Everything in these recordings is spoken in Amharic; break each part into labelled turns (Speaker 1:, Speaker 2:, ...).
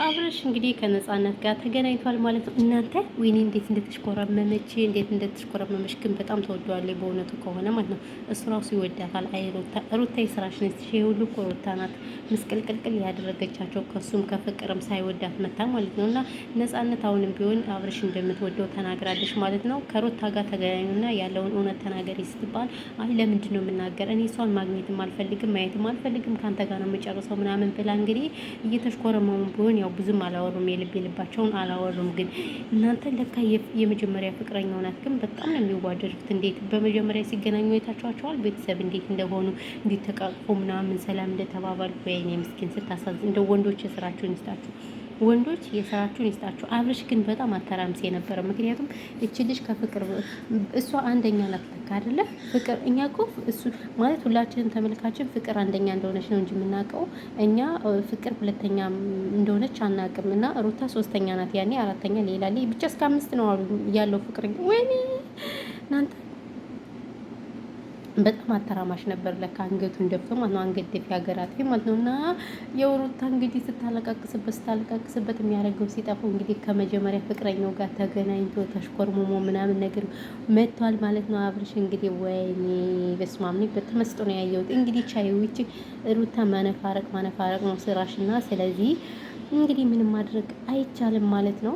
Speaker 1: አብረሽ እንግዲህ ከነጻነት ጋር ተገናኝቷል ማለት ነው። እናንተ ወይኔ እንዴት እንደተሽኮረመመች ግን በጣም ተወደዋለች በእውነቱ ከሆነ ማለት ነው። እሱ ራሱ ይወዳታል። አይ ሩታ የስራሽ ነች። ይሄ ሁሉ እኮ ሩታ ናት ምስቅልቅልቅል ያደረገቻቸው ከሱም ከፍቅርም ሳይወዳት መታ ማለት ነው። እና ነጻነት አሁንም ቢሆን አብረሽ እንደምትወደው ተናግራለች ማለት ነው። ከሩታ ጋር ተገናኙና ያለውን እውነት ተናገሪ ስትባል አይ ለምንድን ነው የምናገር? እኔ እሷን ማግኘትም አልፈልግም ማየትም አልፈልግም ከአንተ ጋር ነው የምጨርሰው ምናምን ብላ እንግዲህ እየተሽኮረመሙ ቢሆን ያው ብዙም አላወሩም፣ የልባቸውን አላወሩም። ግን እናንተ ለካ የመጀመሪያ ፍቅረኛው ናት። ግን በጣም ነው የሚዋደዱት። እንዴት በመጀመሪያ ሲገናኙ አይታችኋቸዋል? ቤተሰብ እንዴት እንደሆኑ እንዴት ተቃቅፎ ምናምን ሰላም እንደተባባሉ። ወይኔ ምስኪን ስታሳዝን። እንደ ወንዶች የስራችሁን ይስጣችሁ። ወንዶች የስራችሁን ይስጣችሁ። አብርሽ ግን በጣም አተራምስ የነበረ ምክንያቱም እቺ ልጅ ከፍቅር እሷ አንደኛ ናት ለካ አይደለ? ፍቅር እኛ እኮ እሱ ማለት ሁላችንም ተመልካችን ፍቅር አንደኛ እንደሆነች ነው እንጂ የምናውቀው እኛ ፍቅር ሁለተኛ እንደሆነች አናውቅም። እና ሩታ ሶስተኛ ናት፣ ያኔ አራተኛ ሌላ ብቻ እስከ 5 ነው አሉ ያለው ፍቅር። ወይኔ እናንተ በጣም አተራማሽ ነበር ለካ አንገቱን ደፍቶ ማለት ነው። አንገት ደፊ ሀገራት ማለት ነው። እና የሩታ እንግዲህ ስታለቃቅስበት የሚያደርገው ሲጠፋው እንግዲህ ከመጀመሪያ ፍቅረኛው ጋር ተገናኝቶ ተሽኮርሙሞ ምናምን ነገር መጥቷል ማለት ነው። አብርሽ እንግዲህ ወይኔ በስመ አብ በተመስጦ ነው ያየሁት። እንግዲህ ቻይዊች ሩታ ማነፋረቅ ነው ስራሽና ስለዚህ እንግዲህ ምንም ማድረግ አይቻልም ማለት ነው።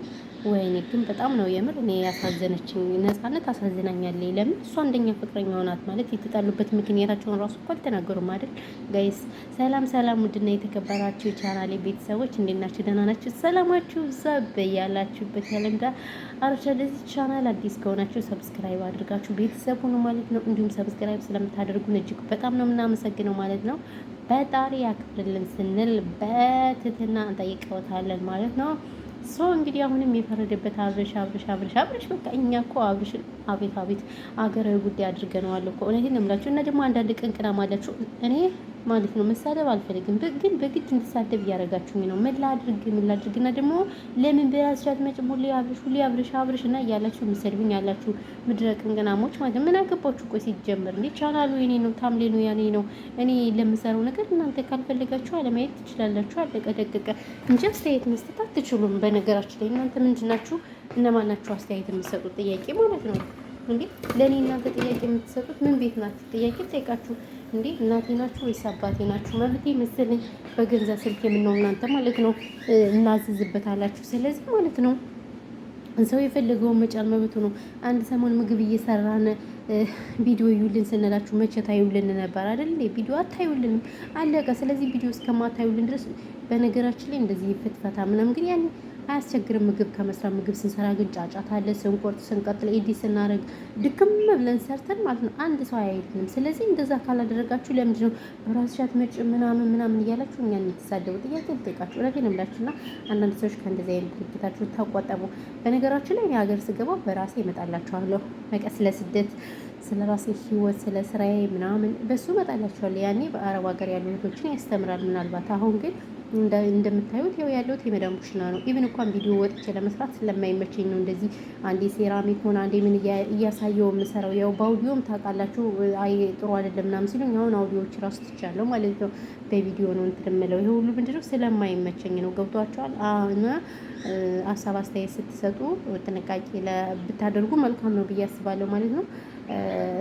Speaker 1: ወይኔ ግን በጣም ነው የምር እኔ ያሳዘነችኝ። ነጻነት አሳዝናኛለች። ለምን እሷ አንደኛ ፍቅረኛው ናት ማለት የተጣሉበት ምክንያታቸውን ራሱ እኮ አልተናገሩም አይደል? ጋይስ ሰላም ውድና የተከበራችሁ የቻናሌ ቤተሰቦች እንዴት ናችሁ? ደህና ናችሁ? ሰላማችሁ ዘብ ያላችሁበት ያለም ዳ አርቻ። ለዚህ ቻናል አዲስ ከሆናችሁ ሰብስክራይብ አድርጋችሁ ቤተሰብ ሁኑ ማለት ነው። እንዲሁም ሰብስክራይብ ስለምታደርጉን እጅግ በጣም ነው የምናመሰግነው ማለት ነው። ፈጣሪ ያክብርልን ስንል በትህትና እንጠይቀውታለን ማለት ነው። ሶ እንግዲህ አሁንም የፈረደበት አብርሽ በቃ እኛ እኮ አብርሽን አቤት አገራዊ ጉዳይ አድርገነዋል እኮ እውነቴን ነው የምላችሁ። እና ደግሞ አንዳንድ ቀን ቅናም አላችሁ እኔ ማለት ነው መሳደብ አልፈልግም፣ ግን በግድ እንድሳደብ እያደረጋችሁኝ ነው። ምን ላድርግ እና ደግሞ ለምን በራስሽ አትመጭም? ሁሌ አብርሽ እና እያላችሁ የምትሰድቡኝ ያላችሁ ምድረ ቅንቅናሞች ማለት ነው። ምን አገባችሁ? ቆይ ሲጀምር እንዴ ቻናሉ የኔ ነው፣ ታምሌ ነው ያኔ ነው። እኔ ለምሰራው ነገር እናንተ ካልፈለጋችሁ አለማየት ትችላላችሁ። አለቀ ደቀቀ እንጂ አስተያየት መስጠት አትችሉም። በነገራችን ላይ እናንተ ምንድናችሁ? እነማን ናችሁ አስተያየት የምትሰጡት? ጥያቄ ማለት ነው እንዴ ለእኔ እናንተ ጥያቄ የምትሰጡት ምን ቤት ናችሁ? ጥያቄ ጠይቃችሁ እንዴ እናቴ ናችሁ ወይስ አባቴ ናችሁ? መብቴ መሰለኝ በገንዘብ ስልክ የምነው እናንተ ማለት ነው እናዝዝበታላችሁ። ስለዚህ ማለት ነው ሰው የፈለገውን መጫን መብቱ ነው። አንድ ሰሞን ምግብ እየሰራን ቪዲዮ ይዩልን ስንላችሁ መቼ ታዩልን ነበር አይደል? ቪዲዮ አታዩልንም፣ አለቀ። ስለዚህ ቪዲዮ እስከማታዩልን ድረስ በነገራችን ላይ እንደዚህ ፍትፈታ ምናምን ግን ያኔ አያስቸግርም። ምግብ ከመስራት ምግብ ስንሰራ ግን ጫጫታ አለ። ስንቆርጥ ስንቀጥል ኤዲት ስናደርግ ድክም ብለን ሰርተን ማለት ነው አንድ ሰው አያይልንም። ስለዚህ እንደዛ ካላደረጋችሁ ለምንድን ነው በራስሽ አትመጭም ምናምን እያላችሁ እኛን የምትሳደቡ? ጥያቄ ልጠይቃችሁ እውነቴን ነው የምላችሁና አንዳንድ ሰዎች ከእንደዚህ አይነት ድርጊታችሁ ታቋጠቡ። በነገራችን ላይ ሀገር ስገባ በራሴ እመጣላችኋለሁ። በቃ ስለ ስደት፣ ስለ ራሴ ህይወት፣ ስለ ስራዬ ምናምን በሱ እመጣላችኋለሁ። ያኔ በአረብ ሀገር ያሉ እህቶችን ያስተምራል ምናልባት። አሁን ግን እንደምታዩት ያው ያለሁት የመዳም ኩሽና ነው። ኢቭን እንኳን ቪዲዮ ወጥቼ ለመስራት ስለማይመቸኝ ነው እንደዚህ አንዴ ሴራሚክ ሆነ አንዴ ምን እያሳየው የምሰራው። ያው በአውዲዮም ታውቃላችሁ አይ ጥሩ አይደለም ምናምን ሲሉኝ አሁን አውዲዮዎች ራሱ ትቻለሁ ማለት ነው። በቪዲዮ ነው እንትን የምለው። ይሄ ሁሉ ምንድነው ስለማይመቸኝ ነው። ገብቷችኋል? እና ሀሳብ አስተያየት ስትሰጡ ጥንቃቄ ብታደርጉ መልካም ነው ብዬ አስባለሁ ማለት ነው።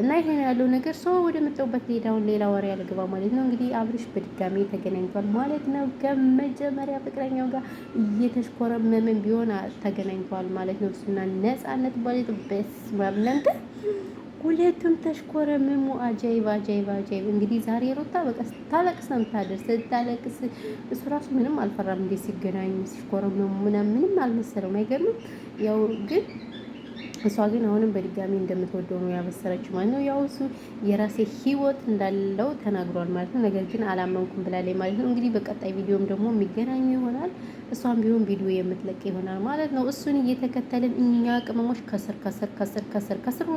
Speaker 1: እና ይሄ ያለው ነገር ሰው ወደ መጣሁበት ሌላ ወሬ ያልገባ ማለት ነው። እንግዲህ አብርሽ በድጋሚ ተገናኝቷል ማለት ነው። ከመጀመሪያ ፍቅረኛው ጋር እየተሽኮረመመን ቢሆን ተገናኝቷል ማለት ነው። እሱና ነጻነት ማለት በስማምናንተ ሁለቱም ተሽኮረመሙ። አጃይብ። እንግዲህ ዛሬ ሩታ በቃ ስታለቅስ ነው የምታደር። ስታለቅስ እሱ ራሱ ምንም አልፈራም። እንዴ ሲገናኙ ሲሽኮረመሙ ምንም አልመሰለውም። አይገርምም? ያው ግን እሷ ግን አሁንም በድጋሚ እንደምትወደው ነው ያበሰረችው ማለት ነው። ያው እሱ የራሴ ህይወት እንዳለው ተናግሯል ማለት ነው። ነገር ግን አላመንኩም ብላለች ማለት ነው። እንግዲህ በቀጣይ ቪዲዮም ደግሞ የሚገናኙ ይሆናል። እሷም ቢሆን ቪዲዮ የምትለቅ ይሆናል ማለት ነው። እሱን እየተከተልን እኛ ቅመሞች ከስር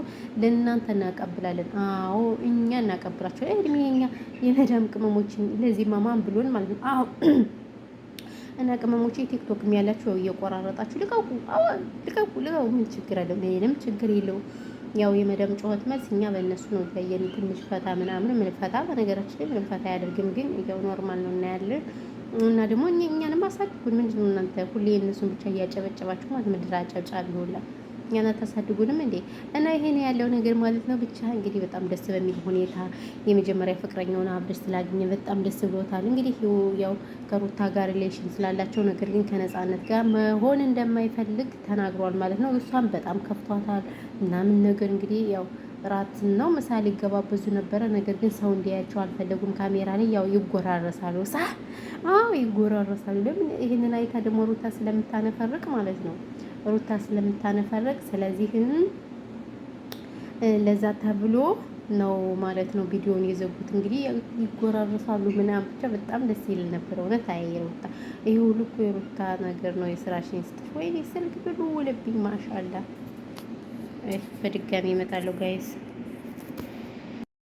Speaker 1: ለእናንተ እናቀብላለን። አዎ እኛ እናቀብላቸው። እድሜ የኛ የመዳም ቅመሞችን ለዚህ ማማን ብሎን ማለት ነው። አዎ እና ቅመሞቼ ቲክቶክም ያላችሁ እየቆራረጣችሁ ልቀቁ። ምን ችግር አለው? ምንም ችግር የለውም። ያው የመደም ጩኸት መልስ እኛ በእነሱ ነው ያየን። ትንሽ ፈታ ምናምን ምን ፈታ በነገራችን ላይ ምንም ፈታ አያደርግም። ግን ያው ኖርማል ነው እናያለን። እና ደግሞ እኛንም አሳድጉን። ምንድን ነው እናንተ ሁሌ እነሱን ብቻ እያጨበጨባችሁ ማለት ምድር አጨብጫቢ ሁላ እኛን አታሳድጉንም እንዴ? እና ይሄን ያለው ነገር ማለት ነው። ብቻ እንግዲህ በጣም ደስ በሚል ሁኔታ የመጀመሪያ ፍቅረኛውን አብርሽ ስላገኘ በጣም ደስ ብሎታል። እንግዲህ ያው ከሩታ ጋር ሪሌሽን ስላላቸው ነገር ግን ከነፃነት ጋር መሆን እንደማይፈልግ ተናግሯል ማለት ነው። እሷም በጣም ከፍቷታል ምናምን ነገር እንግዲህ ያው ራት ነው ምሳሌ ይገባበዙ ነበረ። ነገር ግን ሰው እንዲያያቸው አልፈለጉም። ካሜራ ላይ ያው ይጎራረሳሉ። አዎ ይጎራረሳሉ። ለምን ይሄንን አይታ ደግሞ ሩታ ስለምታነፈርቅ ማለት ነው። ሩታ ስለምታነፈርቅ ስለዚህ ለዛ ተብሎ ነው ማለት ነው ቪዲዮውን የዘጉት። እንግዲህ ይጎራረሳሉ ምናምን ብቻ በጣም ደስ ይል ነበር። እውነት አይ ሩታ ይሄ ሁሉ እኮ የሩታ ነገር ነው። የስራሽን ስትሽ ወይኔ ስልክ ብሉ ውልብኝ ማሻላ። በድጋሚ እመጣለሁ ጋይስ።